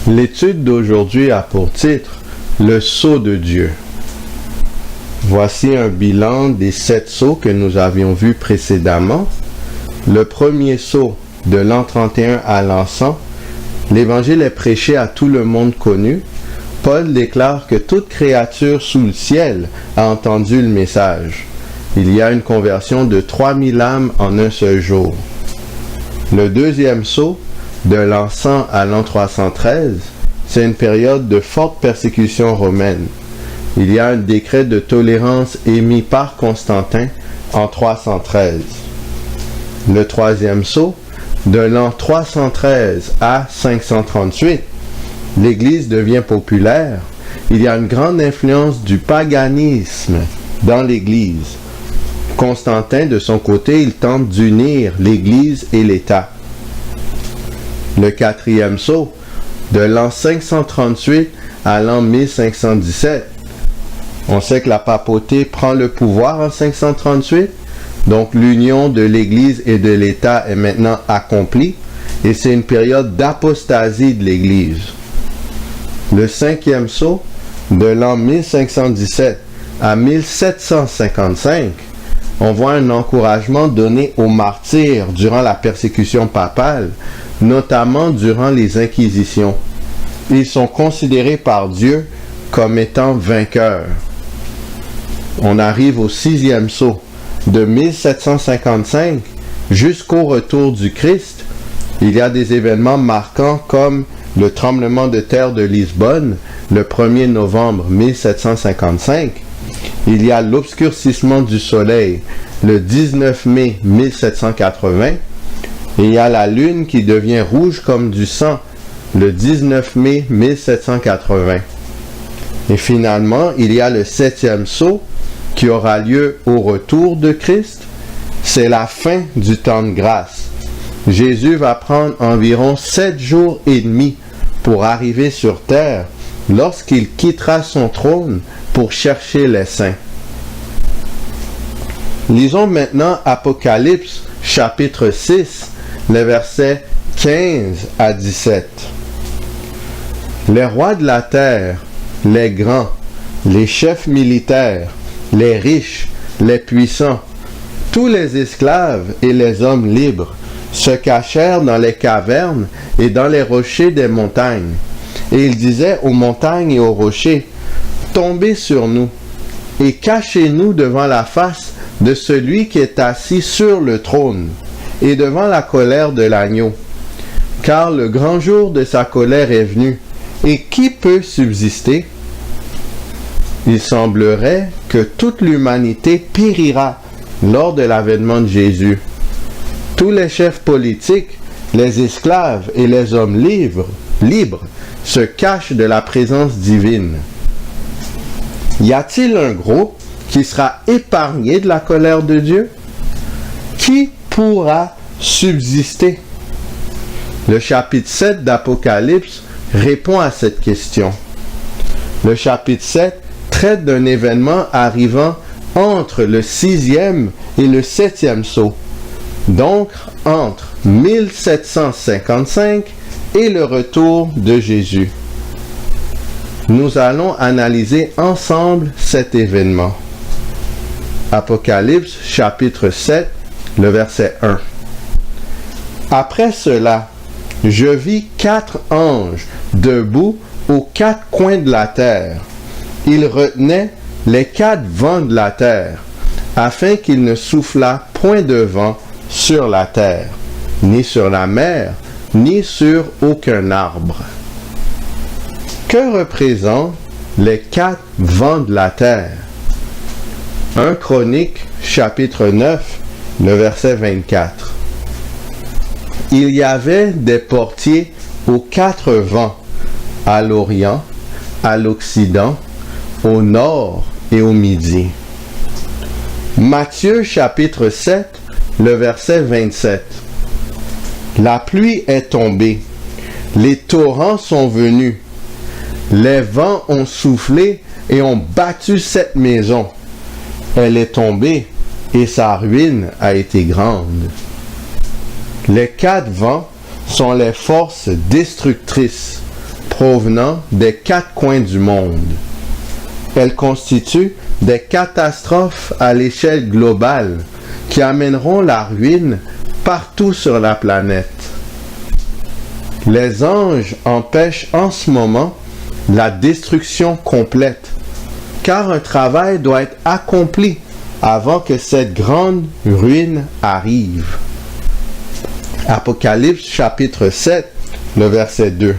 L'étude d'aujourd'hui a pour titre « Le sceau de Dieu ». Voici un bilan des 7 sceaux que nous avions vus précédemment. Le premier sceau de l'an 31 à l'an 100, l'Évangile est prêché à tout le monde connu. Paul déclare que toute créature sous le ciel a entendu le message. Il y a une conversion de 3000 âmes en un seul jour. Le deuxième sceau, de l'an 100 à l'an 313, c'est une période de forte persécution romaine. Il y a un décret de tolérance émis par Constantin en 313. Le troisième sceau, de l'an 313 à 538, l'Église devient populaire. Il y a une grande influence du paganisme dans l'Église. Constantin, de son côté, il tente d'unir l'Église et l'État. Le quatrième sceau, de l'an 538 à l'an 1517. On sait que la papauté prend le pouvoir en 538, donc l'union de l'Église et de l'État est maintenant accomplie, et c'est une période d'apostasie de l'Église. Le cinquième sceau, de l'an 1517 à 1755, on voit un encouragement donné aux martyrs durant la persécution papale, notamment durant les inquisitions. Ils sont considérés par Dieu comme étant vainqueurs. On arrive au sixième sceau, de 1755 jusqu'au retour du Christ. Il y a des événements marquants comme le tremblement de terre de Lisbonne, le 1er novembre 1755. Il y a l'obscurcissement du soleil, le 19 mai 1780. Et il y a la lune qui devient rouge comme du sang, le 19 mai 1780. Et finalement, il y a le septième sceau qui aura lieu au retour de Christ. C'est la fin du temps de grâce. Jésus va prendre environ 7 jours et demi pour arriver sur terre lorsqu'il quittera son trône pour chercher les saints. Lisons maintenant Apocalypse chapitre 6, les versets 15 à 17. Les rois de la terre, les grands, les chefs militaires, les riches, les puissants, tous les esclaves et les hommes libres se cachèrent dans les cavernes et dans les rochers des montagnes. Et ils disaient aux montagnes et aux rochers, « Tombez sur nous, et cachez-nous devant la face de celui qui est assis sur le trône, et devant la colère de l'agneau. Car le grand jour de sa colère est venu, et qui peut subsister? Il semblerait que toute l'humanité périra lors de l'avènement de Jésus. Tous les chefs politiques, les esclaves et les hommes libres se cachent de la présence divine. Y a-t-il un gros qui sera épargné de la colère de Dieu? Qui pourra subsister? Le chapitre 7 d'Apocalypse répond à cette question. Le chapitre 7 traite d'un événement arrivant entre le 6e et le 7e sceau, donc entre 1755 et le retour de Jésus. Nous allons analyser ensemble cet événement. Apocalypse chapitre 7, le verset 1. Après cela, je vis 4 anges debout aux 4 coins de la terre. Ils retenaient les 4 vents de la terre, afin qu'il ne soufflât point de vent sur la terre, ni sur la mer, ni sur aucun arbre. Que représentent les 4 vents de la terre? 1 Chroniques, chapitre 9, le verset 24. Il y avait des portiers aux 4 vents, à l'Orient, à l'Occident, au Nord et au Midi. Matthieu, chapitre 7, le verset 27. La pluie est tombée, les torrents sont venus, les vents ont soufflé et ont battu cette maison. Elle est tombée et sa ruine a été grande. Les 4 vents sont les forces destructrices, provenant des quatre coins du monde. Elles constituent des catastrophes à l'échelle globale qui amèneront la ruine partout sur la planète. Les anges empêchent en ce moment la destruction complète, car un travail doit être accompli avant que cette grande ruine arrive. Apocalypse chapitre 7, le verset 2.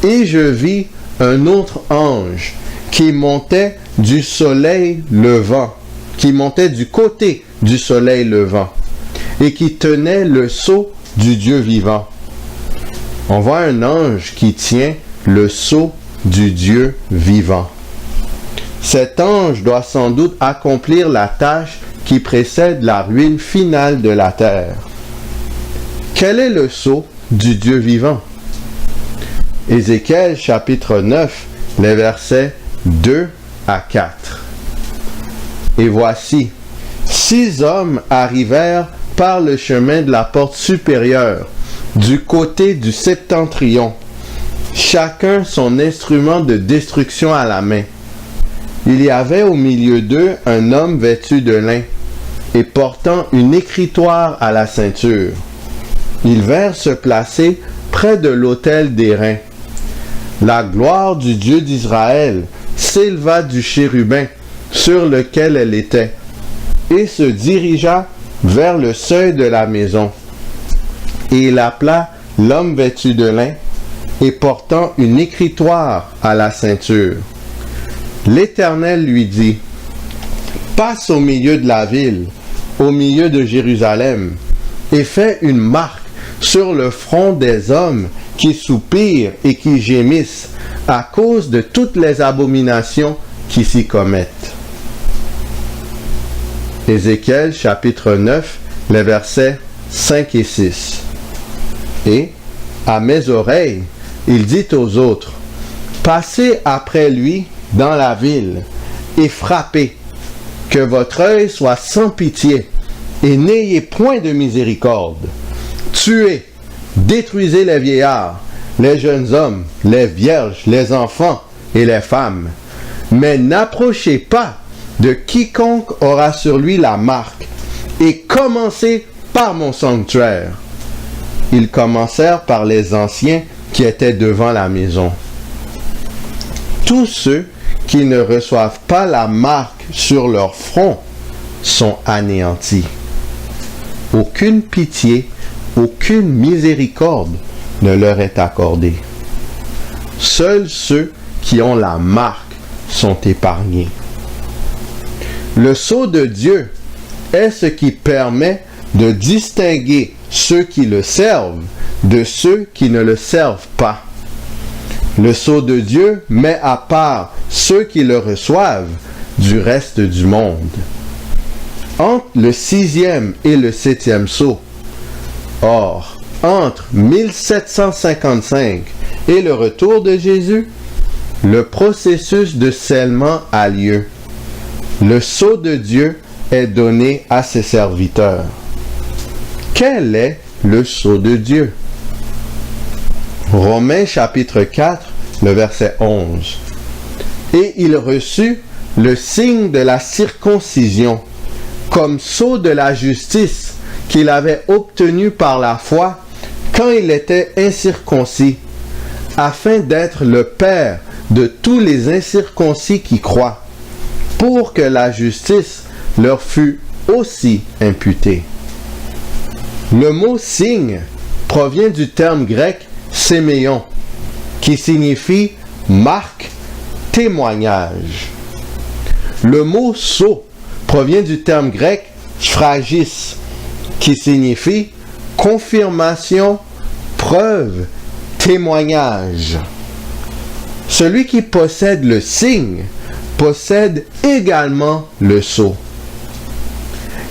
Et je vis un autre ange qui montait du soleil levant, qui montait du côté du soleil levant, et qui tenait le sceau du Dieu vivant. On voit un ange qui tient le sceau du Dieu vivant. Cet ange doit sans doute accomplir la tâche qui précède la ruine finale de la terre. Quel est le sceau du Dieu vivant? Ézéchiel chapitre 9, les versets 2 à 4. Et voici, 6 hommes arrivèrent par le chemin de la porte supérieure, du côté du septentrion, chacun son instrument de destruction à la main. Il y avait au milieu d'eux un homme vêtu de lin et portant une écritoire à la ceinture. Ils vinrent se placer près de l'autel d'airain. La gloire du Dieu d'Israël s'éleva du chérubin sur lequel elle était et se dirigea vers le seuil de la maison. Et il appela l'homme vêtu de lin et portant une écritoire à la ceinture. L'Éternel lui dit, « Passe au milieu de la ville, au milieu de Jérusalem, et fais une marque sur le front des hommes qui soupirent et qui gémissent à cause de toutes les abominations qui s'y commettent. » Ézéchiel chapitre 9, les versets 5 et 6. Et, à mes oreilles, il dit aux autres, « Passez après lui dans la ville et frappez, que votre œil soit sans pitié et n'ayez point de miséricorde. Tuez, détruisez les vieillards, les jeunes hommes, les vierges, les enfants et les femmes, mais n'approchez pas de quiconque aura sur lui la marque, et commencez par mon sanctuaire. » Ils commencèrent par les anciens qui étaient devant la maison. Tous ceux qui ne reçoivent pas la marque sur leur front sont anéantis. Aucune pitié, aucune miséricorde ne leur est accordée. Seuls ceux qui ont la marque sont épargnés. Le sceau de Dieu est ce qui permet de distinguer ceux qui le servent de ceux qui ne le servent pas. Le sceau de Dieu met à part ceux qui le reçoivent du reste du monde. Entre le 6e et le 7e sceau, or, entre 1755 et le retour de Jésus, le processus de scellement a lieu. Le sceau de Dieu est donné à ses serviteurs. Quel est le sceau de Dieu? Romains chapitre 4, le verset 11. Et il reçut le signe de la circoncision, comme sceau de la justice qu'il avait obtenu par la foi quand il était incirconcis, afin d'être le père de tous les incirconcis qui croient, pour que la justice leur fût aussi imputée. Le mot signe provient du terme grec séméon, qui signifie marque, témoignage. Le mot sceau provient du terme grec phragis, qui signifie confirmation, preuve, témoignage. Celui qui possède le signe possède également le sceau.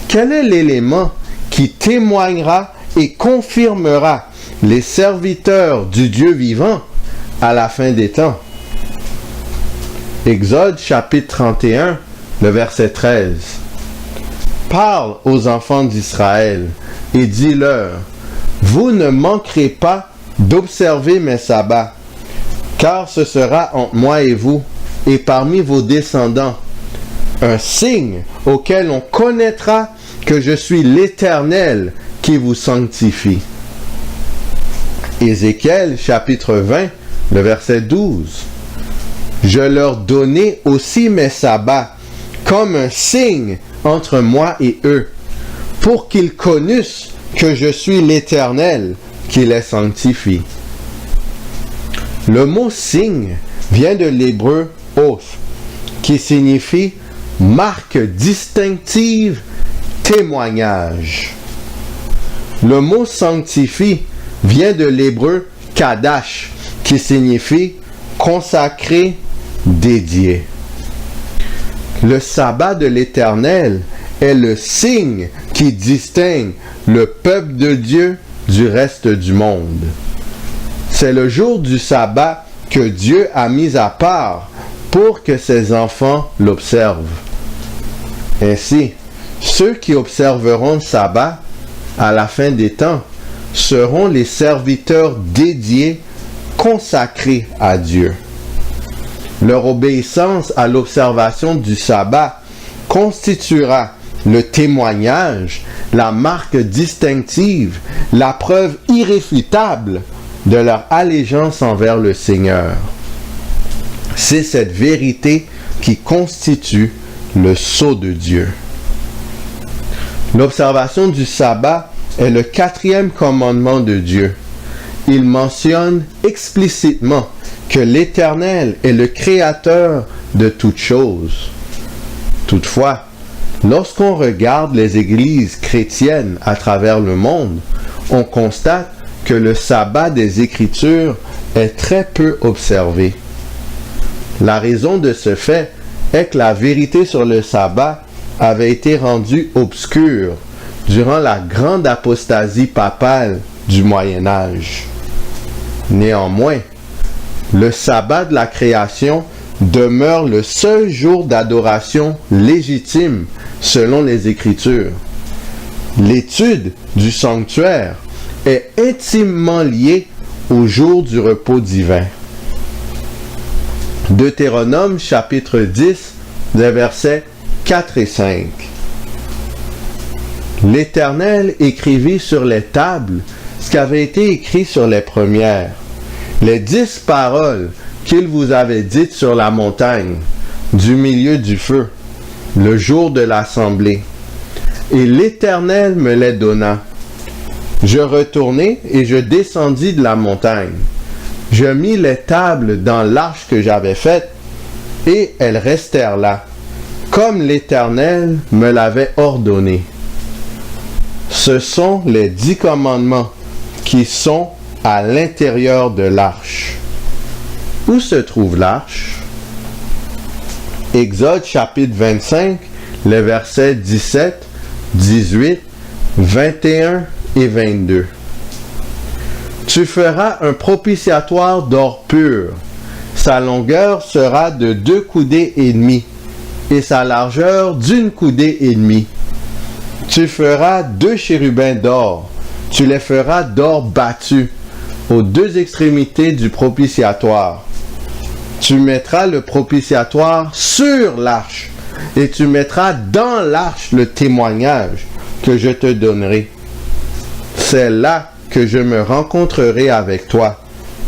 Quel est l'élément qui témoignera et confirmera les serviteurs du Dieu vivant à la fin des temps? Exode chapitre 31, le verset 13. Parle aux enfants d'Israël et dis-leur, vous ne manquerez pas d'observer mes sabbats, Car ce sera entre moi et vous, et parmi vos descendants, un signe auquel on connaîtra que je suis l'Éternel qui vous sanctifie. Ézéchiel chapitre 20, le verset 12. Je leur donnai aussi mes sabbats comme un signe entre moi et eux, pour qu'ils connussent que je suis l'Éternel qui les sanctifie. Le mot signe vient de l'hébreu oth, qui signifie marque distinctive, témoignage. Le mot sanctifie vient de l'hébreu kadash, qui signifie consacré, dédié. Le sabbat de l'Éternel est le signe qui distingue le peuple de Dieu du reste du monde. C'est le jour du sabbat que Dieu a mis à part pour que ses enfants l'observent. Ainsi, ceux qui observeront le sabbat à la fin des temps seront les serviteurs dédiés, consacrés à Dieu. Leur obéissance à l'observation du sabbat constituera le témoignage, la marque distinctive, la preuve irréfutable de leur allégeance envers le Seigneur. C'est cette vérité qui constitue le sceau de Dieu. L'observation du sabbat est le 4e commandement de Dieu. Il mentionne explicitement que l'Éternel est le créateur de toutes choses. Toutefois, lorsqu'on regarde les églises chrétiennes à travers le monde, on constate que le sabbat des Écritures est très peu observé. La raison de ce fait est que la vérité sur le sabbat avait été rendue obscure durant la grande apostasie papale du Moyen Âge. Néanmoins, le sabbat de la création demeure le seul jour d'adoration légitime selon les Écritures. L'étude du sanctuaire est intimement liée au jour du repos divin. Deutéronome chapitre 10, les versets 4 et 5. L'Éternel écrivit sur les tables ce qui avait été écrit sur les premières, les 10 paroles qu'il vous avait dites sur la montagne, du milieu du feu, le jour de l'assemblée. Et l'Éternel me les donna. Je retournai et je descendis de la montagne. Je mis les tables dans l'arche que j'avais faite, et elles restèrent là, comme l'Éternel me l'avait ordonné. Ce sont les 10 commandements qui sont à l'intérieur de l'arche. Où se trouve l'arche? Exode chapitre 25, les versets 17, 18, 21 et 22. Tu feras un propitiatoire d'or pur. Sa longueur sera de 2 coudées et demie, et sa largeur d'1 coudée et demie. Tu feras 2 chérubins d'or. Tu les feras d'or battu aux 2 extrémités du propitiatoire. Tu mettras le propitiatoire sur l'arche, et tu mettras dans l'arche le témoignage que je te donnerai. C'est là que je me rencontrerai avec toi,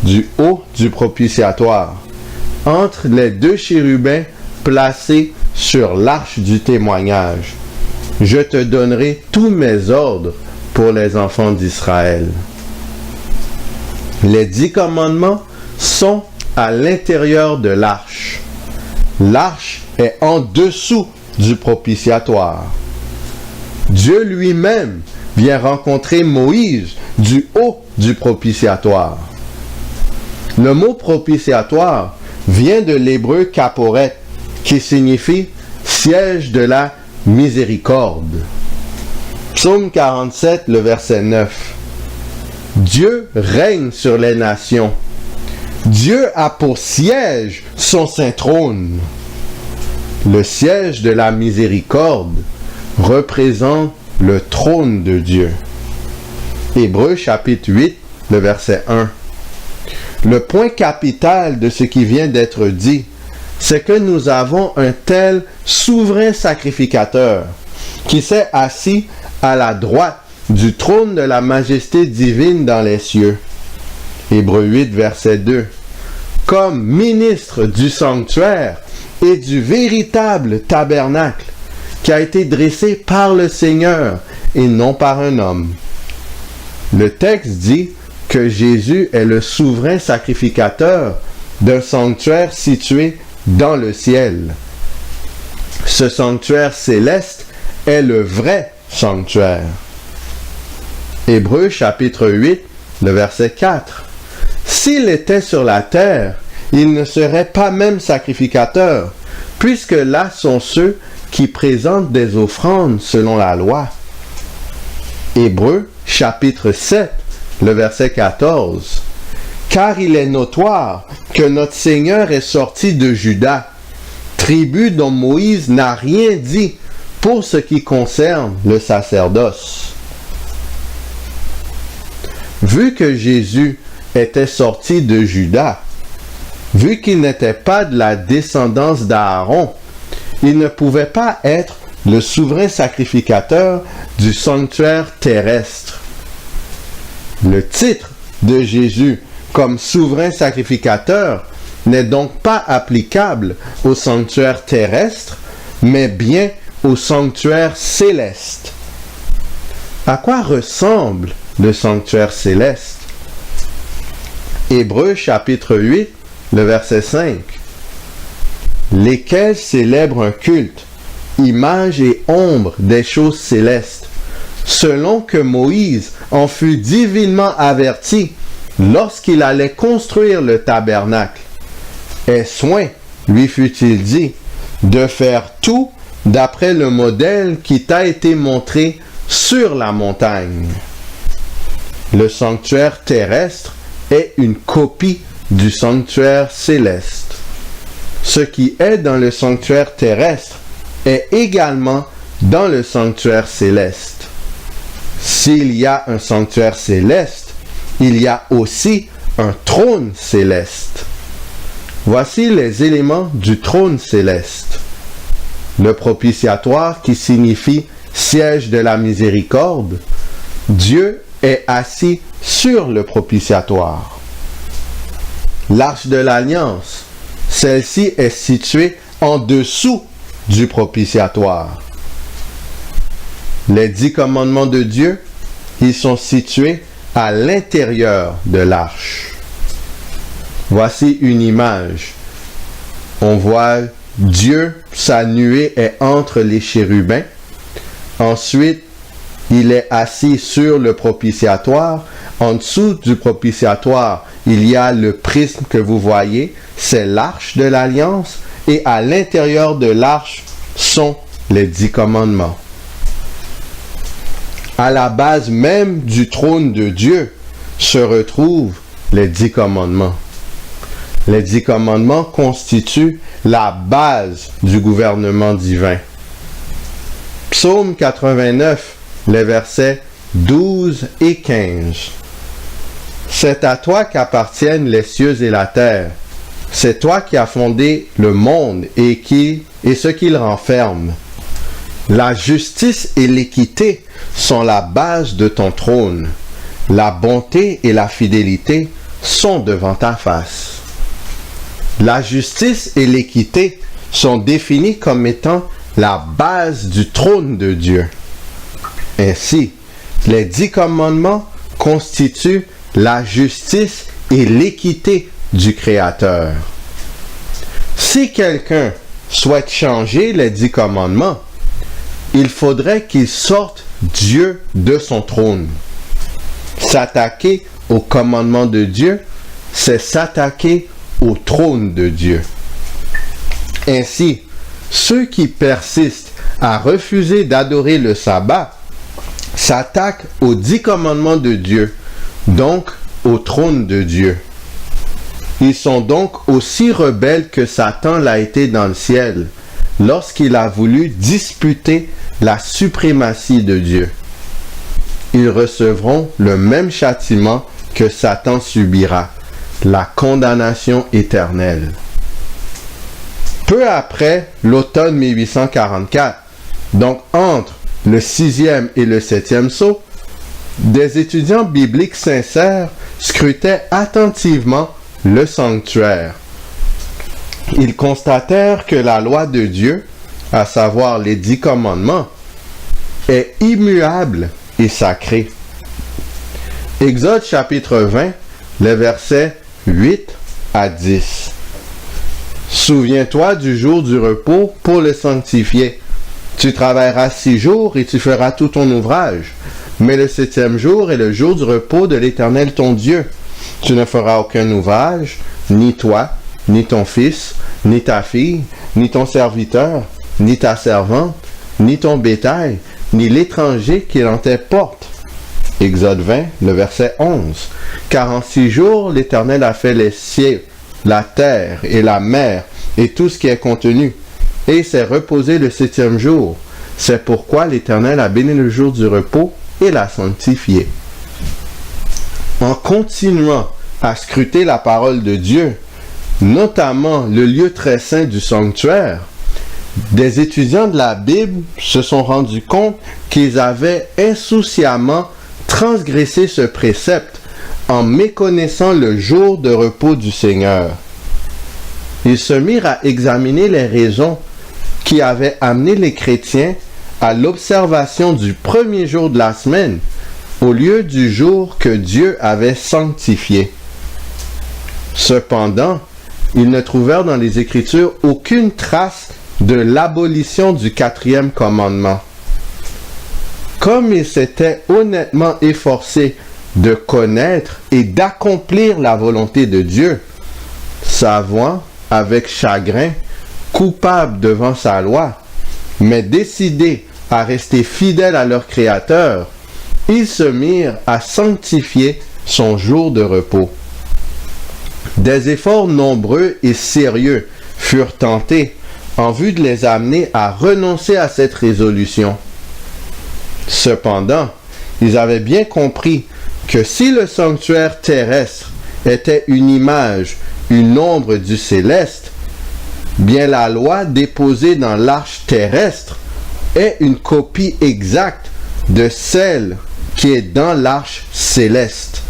du haut du propitiatoire, entre les 2 chérubins placés sur l'arche du témoignage. Je te donnerai tous mes ordres pour les enfants d'Israël. Les 10 commandements sont à l'intérieur de l'arche. L'arche est en dessous du propitiatoire. Dieu lui-même vient rencontrer Moïse du haut du propitiatoire. Le mot propitiatoire vient de l'hébreu kaporet, qui signifie siège de la miséricorde. Psaume 47, le verset 9. Dieu règne sur les nations. Dieu a pour siège son saint trône. Le siège de la miséricorde représente le trône de Dieu. Hébreux chapitre 8, le verset 1. Le point capital de ce qui vient d'être dit, c'est que nous avons un tel souverain sacrificateur qui s'est assis à la droite du trône de la majesté divine dans les cieux. Hébreux 8, verset 2. Comme ministre du sanctuaire et du véritable tabernacle qui a été dressé par le Seigneur et non par un homme. Le texte dit que Jésus est le souverain sacrificateur d'un sanctuaire situé dans le ciel. Ce sanctuaire céleste est le vrai sanctuaire. Hébreux chapitre 8, le verset 4. S'il était sur la terre, il ne serait pas même sacrificateur, puisque là sont ceux qui présentent des offrandes selon la loi. Hébreux chapitre 7, le verset 14. Car il est notoire que notre Seigneur est sorti de Juda, tribu dont Moïse n'a rien dit pour ce qui concerne le sacerdoce. Vu que Jésus était sorti de Juda, vu qu'il n'était pas de la descendance d'Aaron, il ne pouvait pas être le souverain sacrificateur du sanctuaire terrestre. Le titre de Jésus comme souverain sacrificateur n'est donc pas applicable au sanctuaire terrestre, mais bien au sanctuaire céleste. À quoi ressemble le sanctuaire céleste? Hébreux chapitre 8, le verset 5. Lesquels célèbrent un culte, image et ombre des choses célestes, selon que Moïse en fut divinement averti lorsqu'il allait construire le tabernacle. Et soin, lui fut-il dit, de faire tout d'après le modèle qui t'a été montré sur la montagne. Le sanctuaire terrestre est une copie du sanctuaire céleste. Ce qui est dans le sanctuaire terrestre est également dans le sanctuaire céleste. S'il y a un sanctuaire céleste, il y a aussi un trône céleste. Voici les éléments du trône céleste. Le propitiatoire qui signifie siège de la miséricorde. Dieu est assis sur le propitiatoire. L'arche de l'alliance, celle-ci est située en dessous du propitiatoire. Les 10 commandements de Dieu, ils sont situés à l'intérieur de l'arche. Voici une image. On voit Dieu, sa nuée est entre les chérubins. Ensuite, il est assis sur le propitiatoire. En dessous du propitiatoire, il y a le prisme que vous voyez, c'est l'arche de l'alliance. Et à l'intérieur de l'arche sont les 10 commandements. À la base même du trône de Dieu se retrouvent les 10 commandements. Les 10 commandements constituent la base du gouvernement divin. Psaume 89, les versets 12 et 15. C'est à toi qu'appartiennent les cieux et la terre. C'est toi qui as fondé le monde et ce qu'il renferme. La justice et l'équité sont la base de ton trône. La bonté et la fidélité sont devant ta face. La justice et l'équité sont définies comme étant la base du trône de Dieu. Ainsi, les 10 commandements constituent la justice et l'équité du Créateur. Si quelqu'un souhaite changer les 10 commandements, il faudrait qu'il sorte Dieu de son trône. S'attaquer au commandement de Dieu, c'est s'attaquer au trône de Dieu. Ainsi, ceux qui persistent à refuser d'adorer le sabbat s'attaquent aux 10 commandements de Dieu, donc au trône de Dieu. Ils sont donc aussi rebelles que Satan l'a été dans le ciel, lorsqu'il a voulu disputer la suprématie de Dieu. Ils recevront le même châtiment que Satan subira, la condamnation éternelle. Peu après l'automne 1844, donc entre le 6e et le 7e sceau, des étudiants bibliques sincères scrutaient attentivement le sanctuaire. Ils constatèrent que la loi de Dieu, à savoir les 10 commandements, est immuable et sacrée. Exode chapitre 20, les versets 8 à 10. Souviens-toi du jour du repos pour le sanctifier. Tu travailleras 6 jours et tu feras tout ton ouvrage. Mais le 7e jour est le jour du repos de l'Éternel ton Dieu. Tu ne feras aucun ouvrage, ni toi, ni ton fils, ni ta fille, ni ton serviteur, ni ta servante, ni ton bétail, ni l'étranger qui est dans tes portes. Exode 20, le verset 11. Car en 6 jours, l'Éternel a fait les cieux, la terre et la mer et tout ce qui est contenu, et il s'est reposé le 7e jour. C'est pourquoi l'Éternel a béni le jour du repos et l'a sanctifié. En continuant à scruter la parole de Dieu, notamment le lieu très saint du sanctuaire, des étudiants de la Bible se sont rendus compte qu'ils avaient insouciamment transgressé ce précepte en méconnaissant le jour de repos du Seigneur. Ils se mirent à examiner les raisons qui avaient amené les chrétiens à l'observation du premier jour de la semaine au lieu du jour que Dieu avait sanctifié. Cependant, ils ne trouvèrent dans les Écritures aucune trace de l'abolition du 4e commandement. Comme ils s'étaient honnêtement efforcés de connaître et d'accomplir la volonté de Dieu, savant avec chagrin, coupables devant sa loi, mais décidés à rester fidèles à leur Créateur, ils se mirent à sanctifier son jour de repos. Des efforts nombreux et sérieux furent tentés en vue de les amener à renoncer à cette résolution. Cependant, ils avaient bien compris que si le sanctuaire terrestre était une image, une ombre du céleste, bien la loi déposée dans l'arche terrestre est une copie exacte de celle qui est dans l'arche céleste.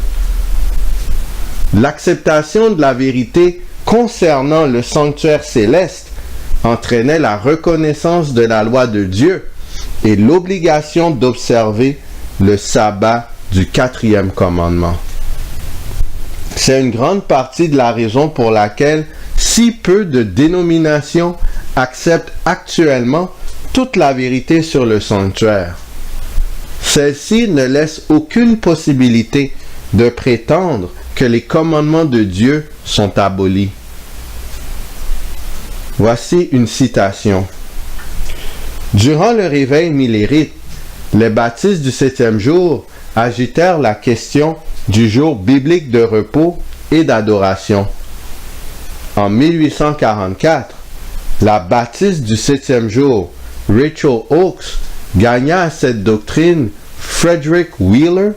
L'acceptation de la vérité concernant le sanctuaire céleste entraînait la reconnaissance de la loi de Dieu et l'obligation d'observer le sabbat du 4e commandement. C'est une grande partie de la raison pour laquelle si peu de dénominations acceptent actuellement toute la vérité sur le sanctuaire. Celle-ci ne laisse aucune possibilité de prétendre que les commandements de Dieu sont abolis. Voici une citation. Durant le réveil millérite, les baptistes du 7e jour agitèrent la question du jour biblique de repos et d'adoration. En 1844, la baptiste du 7e jour, Rachel Oakes, gagna à cette doctrine Frederick Wheeler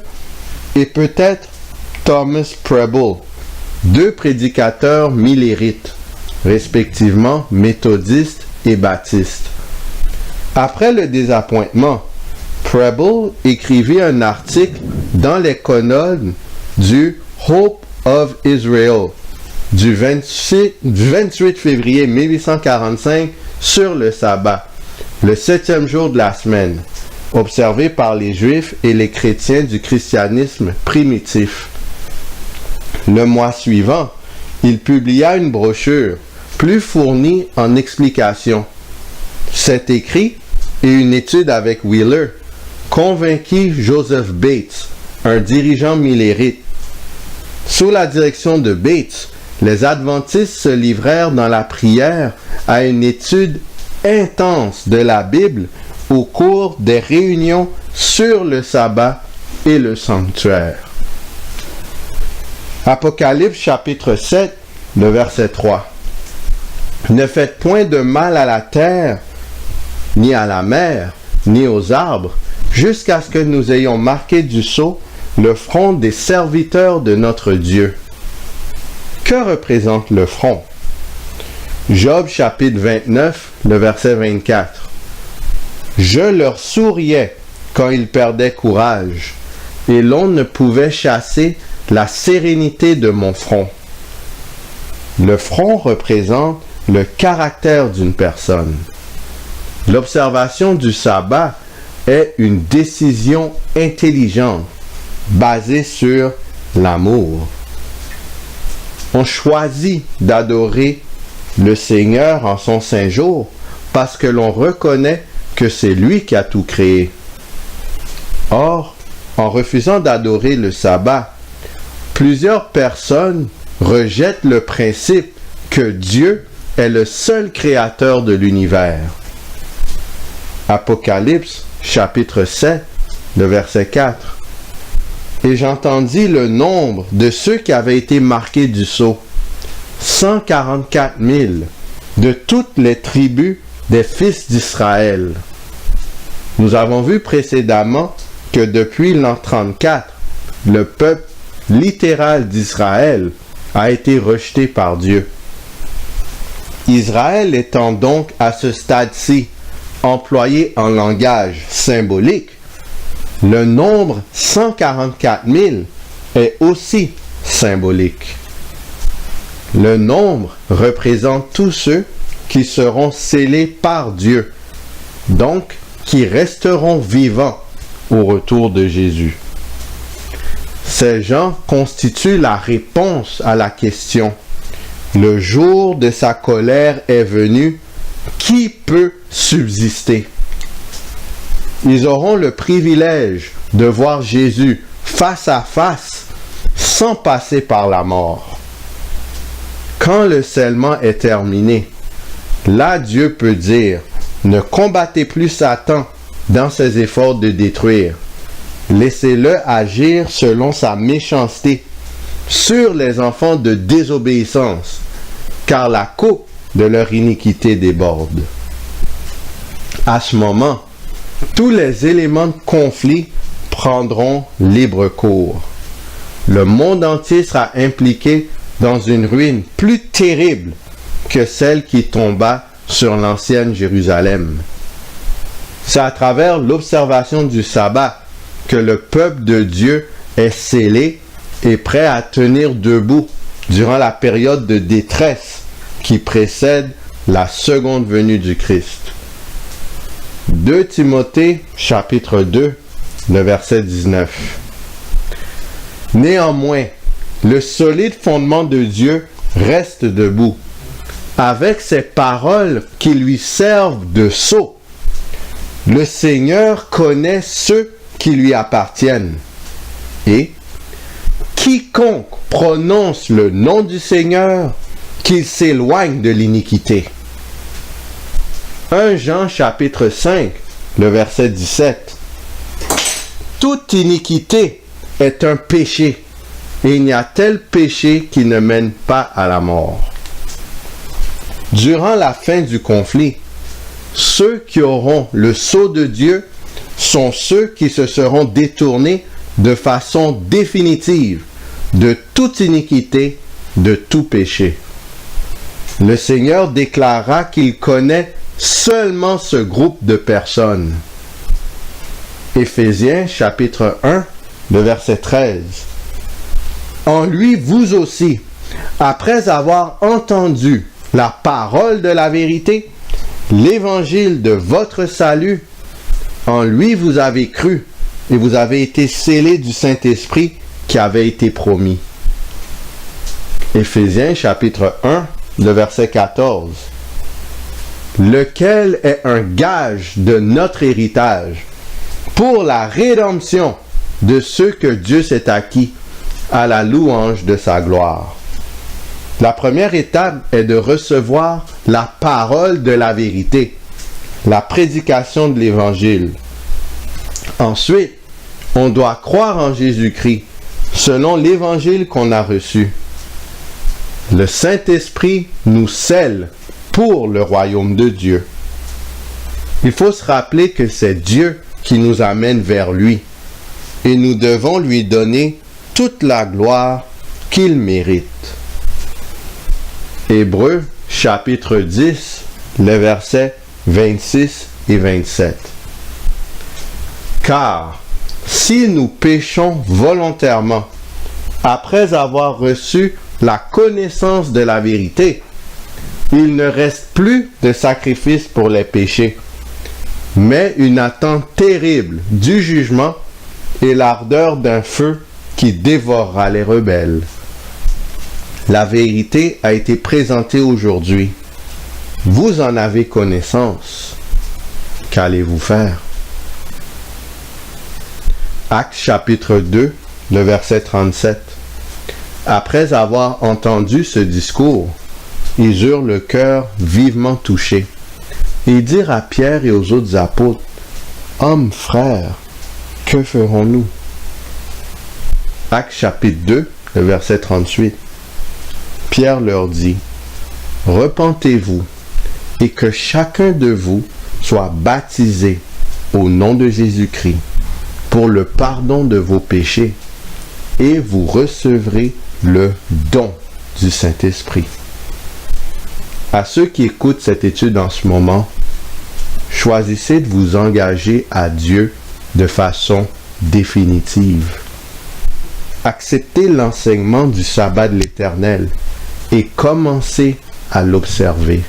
et peut-être Thomas Preble, 2 prédicateurs millérites, respectivement méthodistes et baptistes. Après le désappointement, Preble écrivit un article dans les colonnes du Hope of Israel du 28 février 1845 sur le sabbat, le 7e jour de la semaine, observé par les Juifs et les chrétiens du christianisme primitif. Le mois suivant, il publia une brochure plus fournie en explications. Cet écrit et une étude avec Wheeler convainquit Joseph Bates, un dirigeant millérite. Sous la direction de Bates, les adventistes se livrèrent dans la prière à une étude intense de la Bible au cours des réunions sur le sabbat et le sanctuaire. Apocalypse chapitre 7, le verset 3. Ne faites point de mal à la terre, ni à la mer, ni aux arbres, jusqu'à ce que nous ayons marqué du sceau le front des serviteurs de notre Dieu. Que représente le front? Job chapitre 29, le verset 24. Je leur souriais quand ils perdaient courage, et l'on ne pouvait chasser la sérénité de mon front. Le front représente le caractère d'une personne. L'observation du sabbat est une décision intelligente basée sur l'amour. On choisit d'adorer le Seigneur en son saint jour parce que l'on reconnaît que c'est lui qui a tout créé. Or, en refusant d'adorer le sabbat, plusieurs personnes rejettent le principe que Dieu est le seul créateur de l'univers. Apocalypse, chapitre 7, le verset 4. Et j'entendis le nombre de ceux qui avaient été marqués du sceau. 144 000 de toutes les tribus des fils d'Israël. Nous avons vu précédemment que depuis l'an 34, le peuple littéral d'Israël a été rejeté par Dieu. Israël étant donc à ce stade-ci employé en langage symbolique, le nombre 144 000 est aussi symbolique. Le nombre représente tous ceux qui seront scellés par Dieu, donc qui resteront vivants au retour de Jésus. Ces gens constituent la réponse à la question « Le jour de sa colère est venu, qui peut subsister ?» Ils auront le privilège de voir Jésus face à face sans passer par la mort. Quand le scellement est terminé, là Dieu peut dire « Ne combattez plus Satan dans ses efforts de détruire. Laissez-le agir selon sa méchanceté sur les enfants de désobéissance, car la coupe de leur iniquité déborde. » À ce moment, tous les éléments de conflit prendront libre cours. Le monde entier sera impliqué dans une ruine plus terrible que celle qui tomba sur l'ancienne Jérusalem. C'est à travers l'observation du sabbat que le peuple de Dieu est scellé et prêt à tenir debout durant la période de détresse qui précède la seconde venue du Christ. 2 Timothée, chapitre 2, le verset 19. Néanmoins, le solide fondement de Dieu reste debout, avec ses paroles qui lui servent de sceau. Le Seigneur connaît ceux qui lui appartiennent. Et quiconque prononce le nom du Seigneur, qu'il s'éloigne de l'iniquité. 1 Jean chapitre 5, le verset 17. Toute iniquité est un péché, et il n'y a tel péché qui ne mène pas à la mort. Durant la fin du conflit, ceux qui auront le sceau de Dieu sont ceux qui se seront détournés de façon définitive de toute iniquité, de tout péché. Le Seigneur déclara qu'il connaît seulement ce groupe de personnes. Éphésiens chapitre 1, le verset 13. En lui, vous aussi, après avoir entendu la parole de la vérité, l'évangile de votre salut, en lui vous avez cru et vous avez été scellés du Saint-Esprit qui avait été promis. Éphésiens chapitre 1, le verset 14. Lequel est un gage de notre héritage pour la rédemption de ceux que Dieu s'est acquis à la louange de sa gloire. La première étape est de recevoir la parole de la vérité, la prédication de l'Évangile. Ensuite, on doit croire en Jésus-Christ selon l'Évangile qu'on a reçu. Le Saint-Esprit nous scelle pour le royaume de Dieu. Il faut se rappeler que c'est Dieu qui nous amène vers lui et nous devons lui donner toute la gloire qu'il mérite. Hébreux chapitre 10, les versets 26 et 27. Car si nous péchons volontairement, après avoir reçu la connaissance de la vérité, il ne reste plus de sacrifice pour les péchés, mais une attente terrible du jugement et l'ardeur d'un feu qui dévorera les rebelles. La vérité a été présentée aujourd'hui. Vous en avez connaissance. Qu'allez-vous faire? Actes chapitre 2, le verset 37. Après avoir entendu ce discours, ils eurent le cœur vivement touché. Ils dirent à Pierre et aux autres apôtres, « Hommes, frères, que ferons-nous » Actes chapitre 2, le verset 38. Pierre leur dit, « Repentez-vous et que chacun de vous soit baptisé au nom de Jésus-Christ pour le pardon de vos péchés et vous recevrez le don du Saint-Esprit. » À ceux qui écoutent cette étude en ce moment, choisissez de vous engager à Dieu de façon définitive. Acceptez l'enseignement du sabbat de l'Éternel et commencez à l'observer.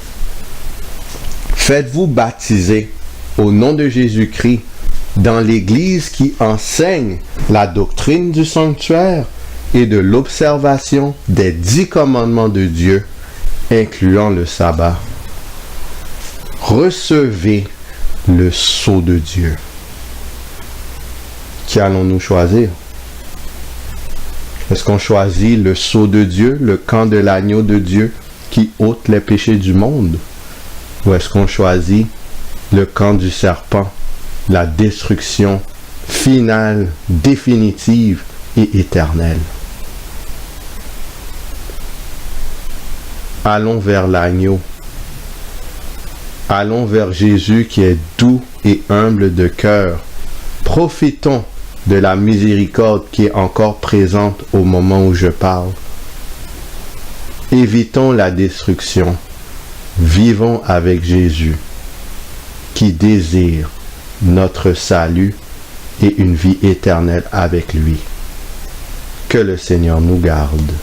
Faites-vous baptiser au nom de Jésus-Christ dans l'Église qui enseigne la doctrine du sanctuaire et de l'observation des 10 commandements de Dieu, incluant le sabbat. Recevez le sceau de Dieu. Qui allons-nous choisir? Est-ce qu'on choisit le sceau de Dieu, le camp de l'agneau de Dieu qui ôte les péchés du monde? Ou est-ce qu'on choisit le camp du serpent, la destruction finale, définitive et éternelle? Allons vers l'agneau. Allons vers Jésus qui est doux et humble de cœur. Profitons de la miséricorde qui est encore présente au moment où je parle. Évitons la destruction. Vivons avec Jésus, qui désire notre salut et une vie éternelle avec lui. Que le Seigneur nous garde.